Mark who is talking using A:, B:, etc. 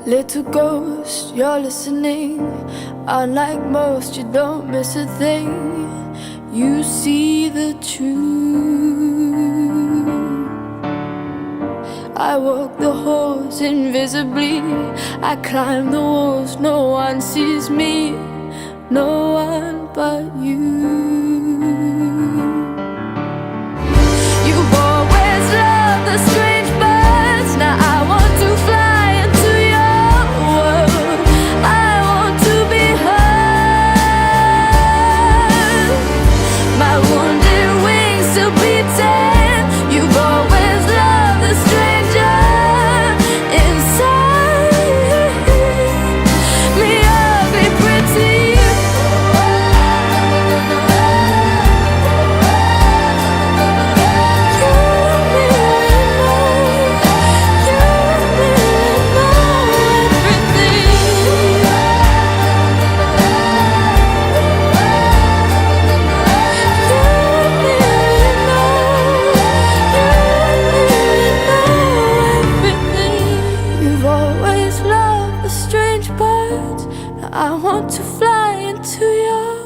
A: Little ghost, you're listening. Unlike most, you don't miss a thing. You see the truth. I walk the halls invisibly. I climb the walls, no one sees me. No one but you. You've always loved the strange birds. Now I want to fly into your world. I want to be heard. My wounded wings still beating. You've always loved the stranger inside me, ugly, pretty. I want to fly into your